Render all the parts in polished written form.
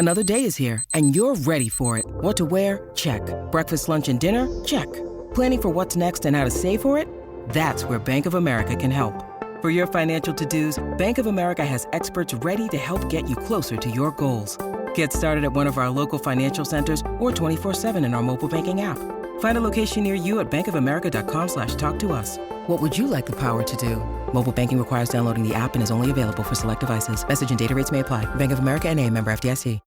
Another day is here, and you're ready for it. What to wear? Check. Breakfast, lunch, and dinner? Check. Planning for what's next and how to save for it? That's where Bank of America can help. For your financial to-dos, Bank of America has experts ready to help get you closer to your goals. Get started at one of our local financial centers or 24/7 in our mobile banking app. Find a location near you at bankofamerica.com/talktous. What would you like the power to do? Mobile banking requires downloading the app and is only available for select devices. Message and data rates may apply. Bank of America N.A., member FDIC.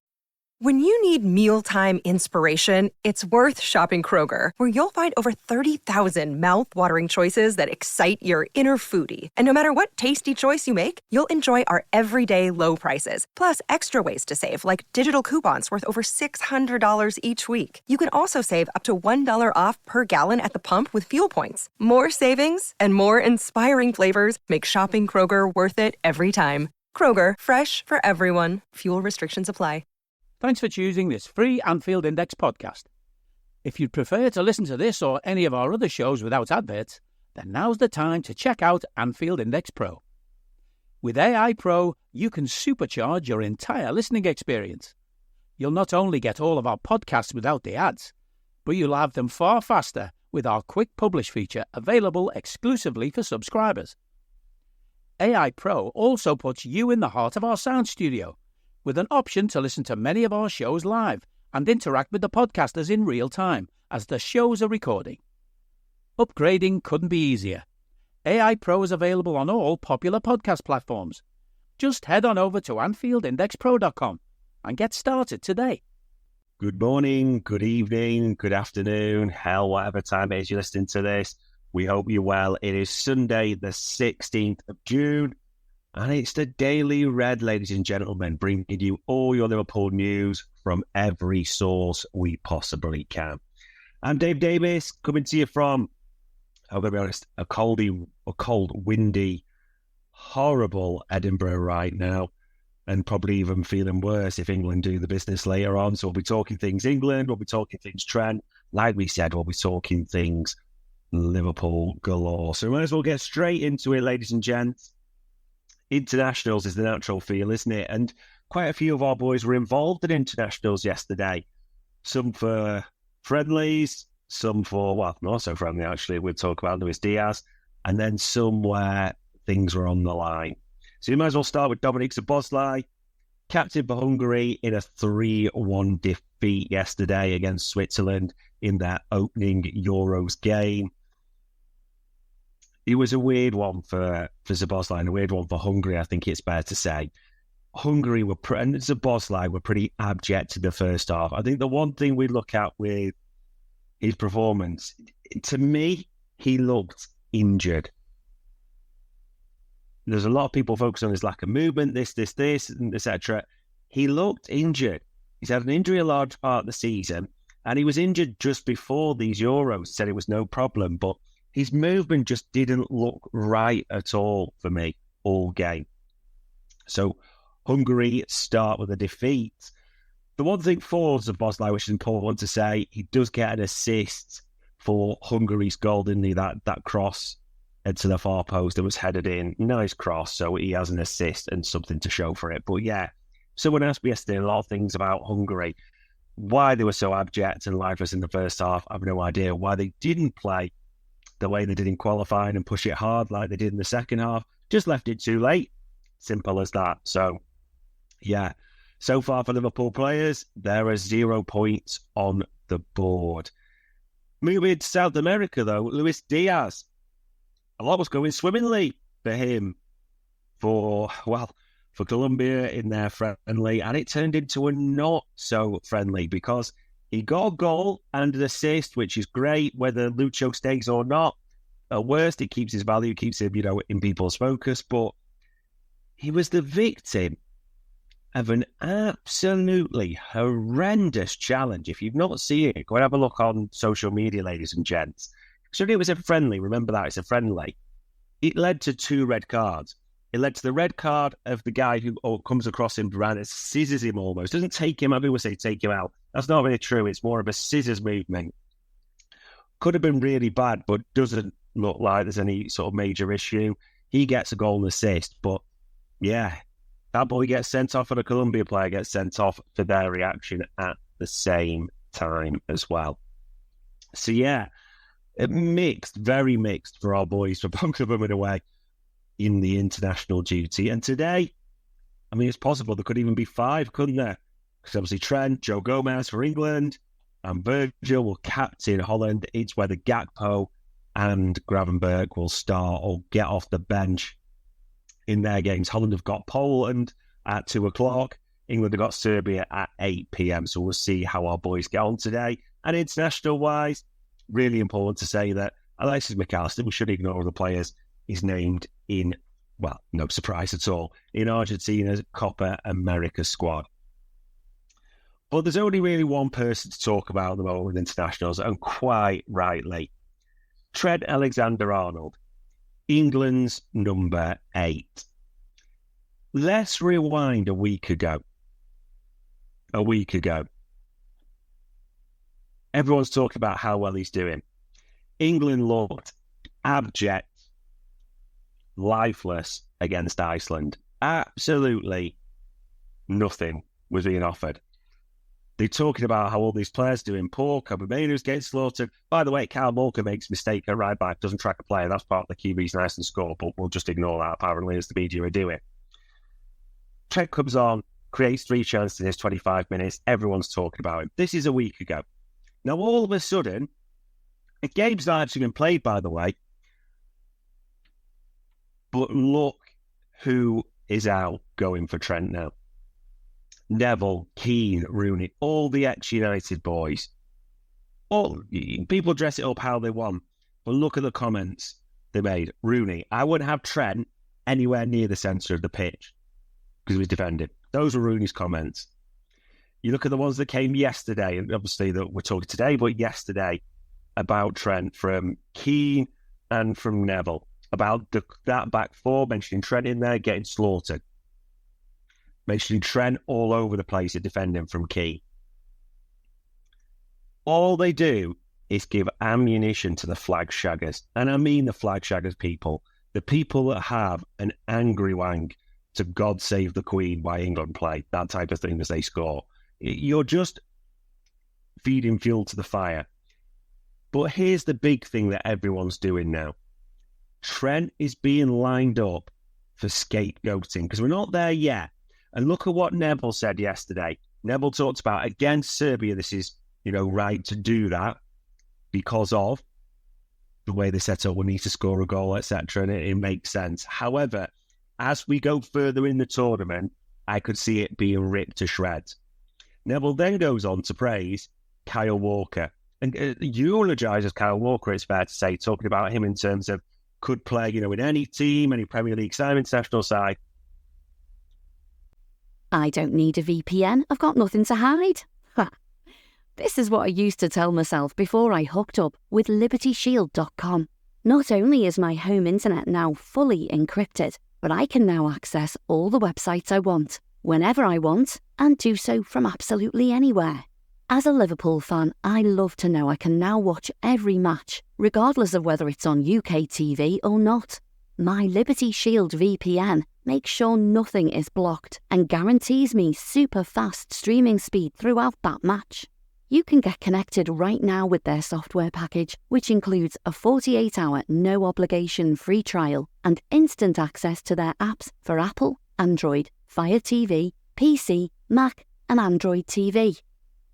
When you need mealtime inspiration, it's worth shopping Kroger, where you'll find over 30,000 mouth-watering choices that excite your inner foodie. And no matter what tasty choice you make, you'll enjoy our everyday low prices, plus extra ways to save, like digital coupons worth over $600 each week. You can also save up to $1 off per gallon at the pump with fuel points. More savings and more inspiring flavors make shopping Kroger worth it every time. Kroger, fresh for everyone. Fuel restrictions apply. Thanks for choosing this free Anfield Index podcast. If you'd prefer to listen to this or any of our other shows without adverts, then now's the time to check out Anfield Index Pro. With AI Pro, you can supercharge your entire listening experience. You'll not only get all of our podcasts without the ads, but you'll have them far faster with our Quick Publish feature available exclusively for subscribers. AI Pro also puts you in the heart of our sound studio, with an option to listen to many of our shows live and interact with the podcasters in real time as the shows are recording. Upgrading couldn't be easier. AI Pro is available on all popular podcast platforms. Just head on over to AnfieldIndexPro.com and get started today. Good morning, good evening, good afternoon, hell, whatever time it is you're listening to this. We hope you're well. It is Sunday, the 16th of June. And it's the Daily Red, ladies and gentlemen, bringing you all your Liverpool news from every source we possibly can. I'm Dave Davis, coming to you from, I'm going to be honest, a cold, windy, horrible Edinburgh right now, and probably even feeling worse if England do the business later on. So we'll be talking things England, we'll be talking things Trent. Like we said, we'll be talking things Liverpool galore. So we might as well get straight into it, ladies and gents. Internationals is the natural feel, isn't it? And quite a few of our boys were involved in internationals yesterday. Some for friendlies, some for, well, not so friendly actually. We'll talk about Luis Diaz. And then some where things were on the line. So you might as well start with Dominik Szoboszlai, captain for Hungary in a 3-1 defeat yesterday against Switzerland in their opening Euros game. It was a weird one for Szoboszlai and a weird one for Hungary, I think it's fair to say. Hungary were and Szoboszlai were pretty abject in the first half. I think the one thing we look at with his performance, to me, he looked injured. There's a lot of people focused on his lack of movement, this, and etc. He looked injured. He's had an injury a large part of the season, and he was injured just before these Euros. Said it was no problem, but his movement just didn't look right at all for me all game. So Hungary start with a defeat. The one thing for Szoboszlai, which is important to say, he does get an assist for Hungary's goal, didn't he? That cross into the far post that was headed in. Nice cross, so he has an assist and something to show for it. But yeah, someone asked me yesterday a lot of things about Hungary. Why they were so abject and lifeless in the first half, I have no idea. Why they didn't play the way they did in qualifying and push it hard like they did in the second half. Just left it too late. Simple as that. So, yeah. So far for Liverpool players, there are 0 points on the board. Moving to South America, though, Luis Diaz. A lot was going swimmingly for him for Colombia in their friendly, and it turned into a not so friendly because he got a goal and an assist, which is great, whether Lucho stays or not. At worst, it keeps his value, keeps him, in people's focus. But he was the victim of an absolutely horrendous challenge. If you've not seen it, go and have a look on social media, ladies and gents. So it was a friendly. Remember that, it's a friendly. It led to 2 red cards. It led to the red card of the guy who comes across him and scissors him almost. Doesn't take him, I would say take him out. That's not really true. It's more of a scissors movement. Could have been really bad, but doesn't look like there's any sort of major issue. He gets a goal and assist, but yeah, That boy gets sent off and a Colombia player gets sent off for their reaction at the same time as well. So yeah, mixed, very mixed for our boys, for both of them in a way, in the international duty. And today, I mean, it's possible there could even be 5, couldn't there? Because obviously Trent, Joe Gomez for England, and Virgil will captain Holland. It's whether Gakpo and Gravenberch will start or get off the bench in their games. Holland have got Poland at 2:00. England have got Serbia at 8 p.m. So we'll see how our boys get on today. And international-wise, really important to say that Alexis McAllister, we should ignore the players, is named in, well, no surprise at all, in Argentina's Copa America squad. But there's only really one person to talk about at the moment with internationals, and quite rightly. Trent Alexander-Arnold, England's number 8. Let's rewind a week ago. Everyone's talking about how well he's doing. England looked abject, lifeless against Iceland. Absolutely nothing was being offered. They're talking about how all these players are doing poor. Kobe Mainoo's getting slaughtered. By the way, Kyle Walker makes a mistake at right back, doesn't track a player. That's part of the key reason Iceland score, but we'll just ignore that apparently as the media are doing. Trent comes on, creates 3 chances in his 25 minutes. Everyone's talking about him. This is a week ago. Now, all of a sudden, a game's not actually been played, by the way, but look who is out going for Trent now. Neville, Keane, Rooney, all the ex-United boys. All people dress it up how they want, but look at the comments they made. Rooney, I wouldn't have Trent anywhere near the centre of the pitch because he was defending. Those were Rooney's comments. You look at the ones that came yesterday, and obviously that we're talking today, but yesterday about Trent from Keane and from Neville, about that back four, mentioning Trent in there getting slaughtered. Mentioning Trent all over the place at defending from Keane. All they do is give ammunition to the flag shaggers. And I mean the flag shaggers people. The people that have an angry wang to God save the Queen while England play. That type of thing as they score. You're just feeding fuel to the fire. But here's the big thing that everyone's doing now. Trent is being lined up for scapegoating because we're not there yet. And look at what Neville said yesterday. Neville talked about against Serbia, this is, right to do that because of the way they set up. We need to score a goal, etc. And it makes sense. However, as we go further in the tournament, I could see it being ripped to shreds. Neville then goes on to praise Kyle Walker and eulogises Kyle Walker, it's fair to say, talking about him in terms of could play, in any team, any Premier League side, international side. I don't need a VPN. I've got nothing to hide. This is what I used to tell myself before I hooked up with LibertyShield.com. Not only is my home internet now fully encrypted, but I can now access all the websites I want, whenever I want, and do so from absolutely anywhere. As a Liverpool fan, I love to know I can now watch every match, regardless of whether it's on UK TV or not. My Liberty Shield VPN makes sure nothing is blocked and guarantees me super fast streaming speed throughout that match. You can get connected right now with their software package, which includes a 48-hour no-obligation free trial and instant access to their apps for Apple, Android, Fire TV, PC, Mac and Android TV.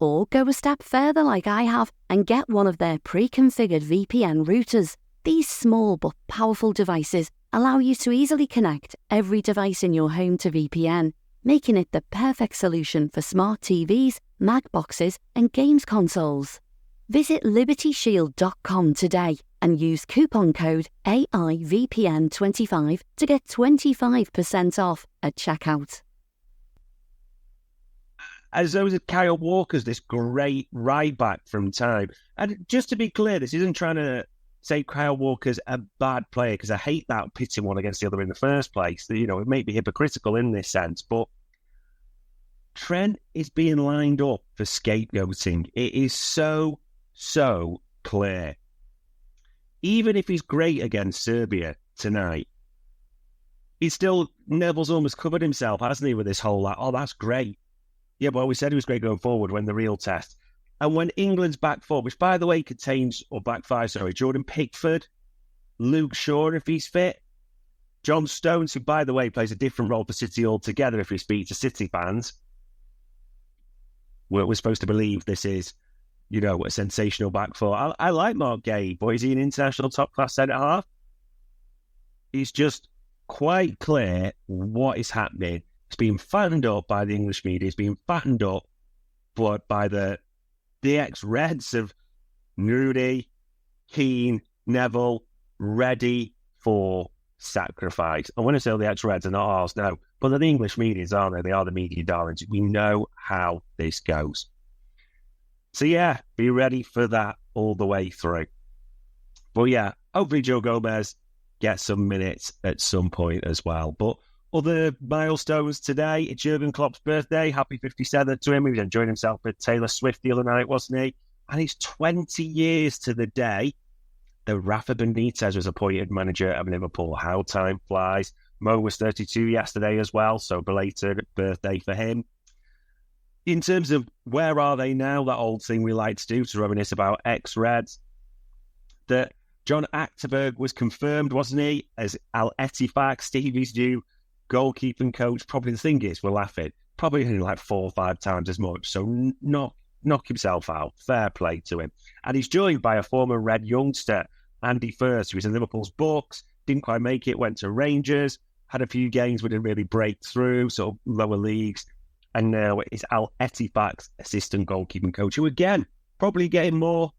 Or go a step further like I have and get one of their pre-configured VPN routers. These small but powerful devices allow you to easily connect every device in your home to VPN, making it the perfect solution for smart TVs, Mac boxes and games consoles. Visit LibertyShield.com today and use coupon code AIVPN25 to get 25% off at checkout. As those are Kyle Walker's this great right back from time. And just to be clear, this isn't trying to say Kyle Walker's a bad player, because I hate that pitting one against the other in the first place. It may be hypocritical in this sense, but Trent is being lined up for scapegoating. It is so clear. Even if he's great against Serbia tonight, Neville's almost covered himself, hasn't he, with this whole, like, oh, that's great. Yeah, well, we said he was great going forward when the real test. And when England's back four, which, by the way, contains, or back five, sorry, Jordan Pickford, Luke Shaw, if he's fit, John Stones, who, by the way, plays a different role for City altogether if we speak to City fans. We're supposed to believe this is, a sensational back four. I like Mark Gay, but is he an international top-class centre-half? It's just quite clear what is happening. It's being fattened up by the English media. It's being fattened up by the ex-Reds of Moody, Keane, Neville, ready for sacrifice. And when I say the ex-Reds are not ours, no, but they're the English medias, aren't they? They are the media darlings. We know how this goes. So yeah, be ready for that all the way through. But yeah, hopefully Joe Gomez gets some minutes at some point as well. But other milestones today, it's Jurgen Klopp's birthday. Happy 57th to him. He was enjoying himself with Taylor Swift the other night, wasn't he? And it's 20 years to the day that Rafa Benitez was appointed manager of Liverpool. How time flies. Mo was 32 yesterday as well, so belated birthday for him. In terms of where are they now, that old thing we like to do to reminisce about ex-Reds, that John Achterberg was confirmed, wasn't he, as Al Ettifaq, Stevie's new goalkeeping coach. Probably the thing is, we're laughing, probably only like 4 or 5 times as much, so knock himself out. Fair play to him. And he's joined by a former Red youngster, Andy First, who was in Liverpool's books, didn't quite make it, went to Rangers, had a few games but didn't really break through, sort of lower leagues. And now it's Al Ettifaq's assistant goalkeeping coach, who again, probably getting more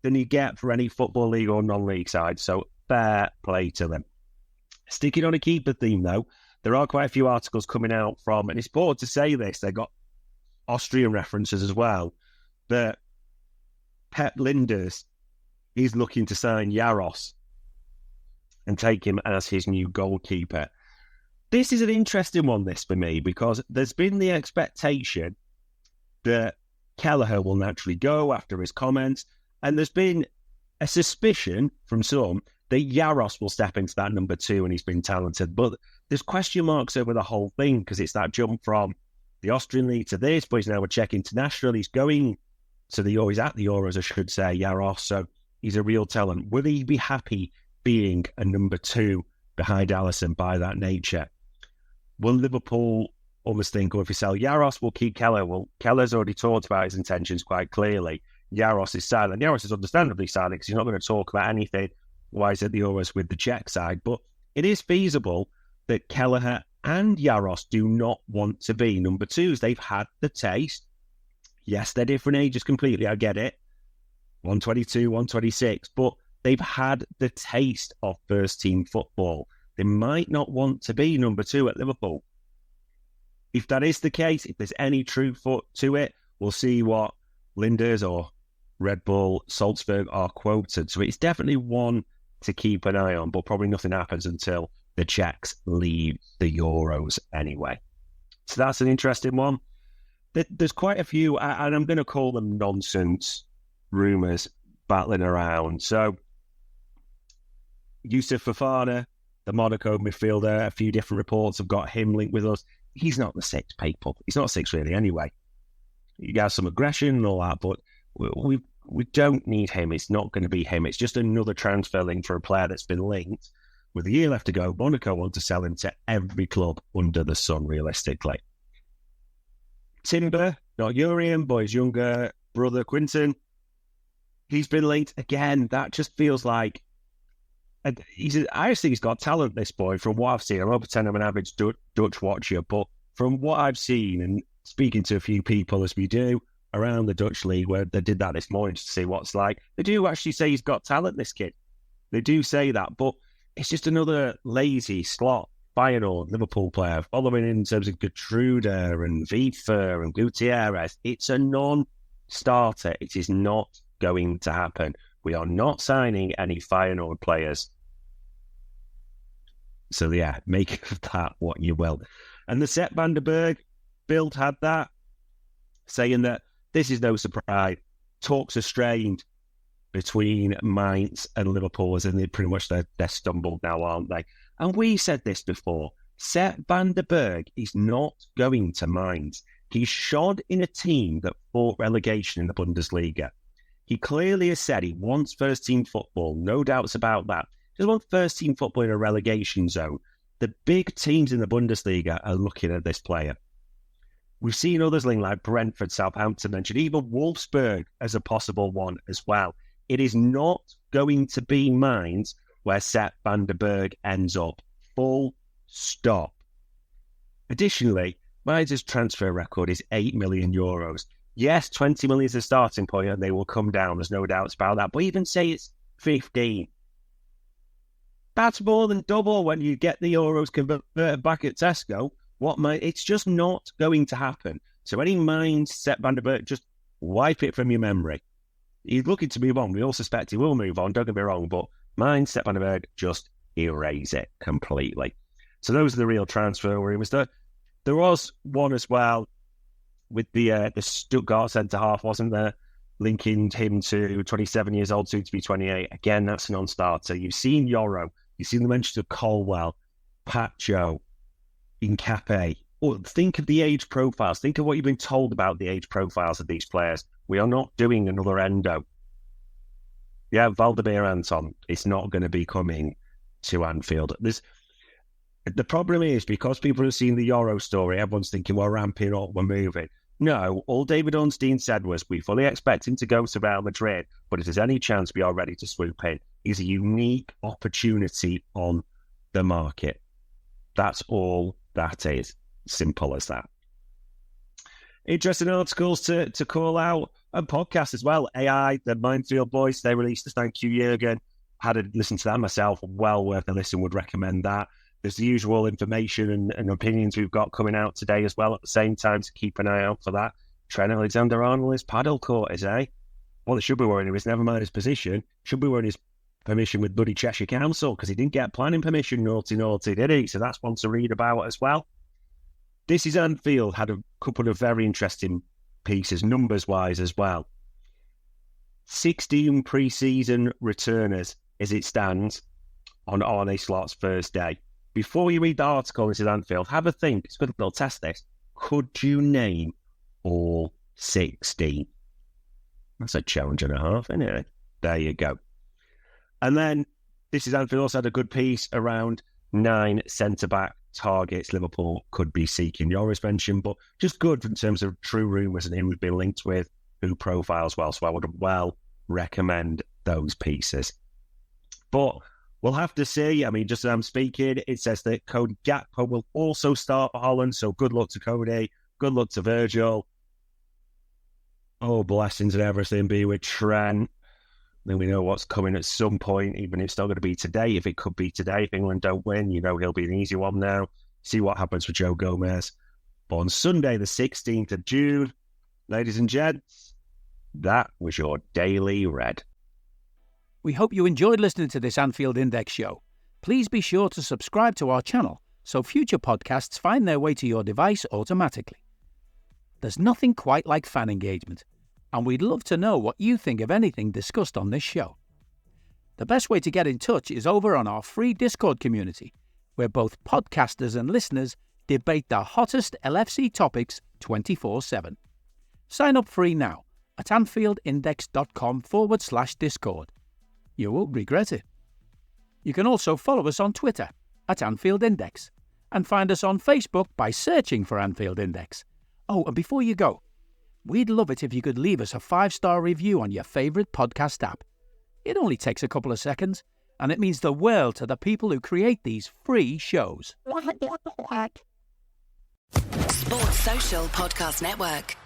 than you get for any football league or non-league side. So fair play to them. Sticking on a keeper theme though, there are quite a few articles coming out from, and it's important to say this, they've got Austrian references as well, that Pep Linders is looking to sign Jaros and take him as his new goalkeeper. This is an interesting one, this, for me, because there's been the expectation that Kelleher will naturally go after his comments, and there's been a suspicion from some that Jaros will step into that number 2 and he's been talented. But there's question marks over the whole thing because it's that jump from the Austrian league to this, but he's now a Czech international. He's going to he's at the Euros, I should say, Jaros, so he's a real talent. Will he be happy being a number 2 behind Alisson by that nature? Will Liverpool almost think, if we sell Jaros, we'll keep Kelleher? Well, Kelleher's already talked about his intentions quite clearly. Jaros is silent. Jaros is understandably silent because he's not going to talk about anything while he's at the Euros with the Czech side. But it is feasible that Kelleher and Jaros do not want to be number 2s. They've had the taste. Yes, they're different ages completely. I get it. 122, 126. But they've had the taste of first-team football. They might not want to be number 2 at Liverpool. If that is the case, if there's any truth to it, we'll see what Linders or Red Bull Salzburg are quoted. So it's definitely one to keep an eye on, but probably nothing happens until the Czechs leave the Euros anyway. So that's an interesting one. There's quite a few, and I'm going to call them nonsense rumours battling around. So Yusuf Fofana, the Monaco midfielder, a few different reports have got him linked with us. He's not the 6, people. He's not 6 really anyway. He has some aggression and all that, but we don't need him. It's not going to be him. It's just another transfer link for a player that's been linked. With a year left to go, Monaco want to sell him to every club under the sun, realistically. Timber, not Urian, but his younger brother, Quinton, he's been linked again. That just feels like I just think he's got talent, this boy, from what I've seen. I'm not pretending I'm an average Dutch watcher, but from what I've seen and speaking to a few people as we do around the Dutch league, where they did that this morning to see what's like, they do actually say he's got talent, this kid. They do say that, but it's just another lazy slot Feyenoord Liverpool player following in terms of Gertruda and Vifa and Gutierrez. It's a non-starter. It is not going to happen. We are not signing any Feyenoord players. So yeah, make of that what you will. And the Sepp van den Berg, Bild had that, saying that this is no surprise. Talks are strained between Mainz and Liverpool, as in pretty much they're stumbled now, aren't they? And we said this before, Sepp van der Berg is not going to mind. He's shod in a team that fought relegation in the Bundesliga. He clearly has said he wants first-team football, no doubts about that. He doesn't want first-team football in a relegation zone. The big teams in the Bundesliga are looking at this player. We've seen others like Brentford, Southampton mentioned, even Wolfsburg as a possible one as well. It is not going to be mined where Sepp van der Berg ends up. Full stop. Additionally, Mainz's transfer record is €8 million. Yes, 20 million is the starting point and they will come down. There's no doubts about that. But even say it's 15. That's more than double when you get the euros converted back at Tesco. It's just not going to happen. So any mind Sepp van der Berg, just wipe it from your memory. He's looking to move on. We all suspect he will move on, don't get me wrong, but mind Sepp van der Berg, just erase it completely. So those are the real transfer rumours. There was one as well with the Stuttgart centre-half, wasn't there? Linking him to 27 years old, soon to be 28. Again, that's a non-starter. You've seen Yoro. You've seen the mention of Colwell, Pacho, Incape. Or think of the age profiles. Think of what you've been told about the age profiles of these players. We are not doing another Endo. Yeah, Valdemir Anton is not going to be coming to Anfield. The problem is, because people have seen the Euro story, everyone's thinking, we're ramping up, we're moving. No, all David Ornstein said was, we fully expect him to go to Real Madrid, but if there's any chance, we are ready to swoop in. He's a unique opportunity on the market. That's all that is. Simple as that. Interesting articles to call out, and podcasts as well. AI, the Minefield Boys, they released the Thank You, Jurgen. Had a listen to that myself. Well worth a listen, would recommend that. There's the usual information and opinions we've got coming out today as well at the same time, to keep an eye out for that. Trent Alexander-Arnold is paddle court, What they should be worrying is, never mind his position, should be worrying his permission with bloody Cheshire Council, because he didn't get planning permission, naughty, did he? So that's one to read about as well. This is Anfield, had a couple of very interesting pieces, numbers-wise as well. 16 pre-season returners as it stands on Arne Slot's first day. Before you read the article, this is Anfield, have a think. It's a good little test this. Could you name all 16? That's a challenge and a half, isn't it? There you go. And then this is Anfield also had a good piece around 9 centre-back targets Liverpool could be seeking. You always mentioned, but just good in terms of true rumours and who we've been linked with, who profiles well. So I would well recommend those pieces. But we'll have to see. I mean, just as I'm speaking, it says that Cody Gakpo will also start for Holland. So good luck to Cody. Good luck to Virgil. Oh, blessings and everything be with Trent. Then we know what's coming at some point, even if it's not going to be today. If it could be today, if England don't win, he'll be an easy one now. See what happens with Joe Gomez. But on Sunday, the 16th of June, ladies and gents, that was your Daily Red. We hope you enjoyed listening to this Anfield Index show. Please be sure to subscribe to our channel so future podcasts find their way to your device automatically. There's nothing quite like fan engagement, and we'd love to know what you think of anything discussed on this show. The best way to get in touch is over on our free Discord community, where both podcasters and listeners debate the hottest LFC topics 24/7. Sign up free now at anfieldindex.com/Discord. You won't regret it. You can also follow us on Twitter at Anfield Index and find us on Facebook by searching for Anfield Index. Oh, and before you go, we'd love it if you could leave us a 5-star review on your favourite podcast app. It only takes a couple of seconds, and it means the world to the people who create these free shows. Sports Social Podcast Network.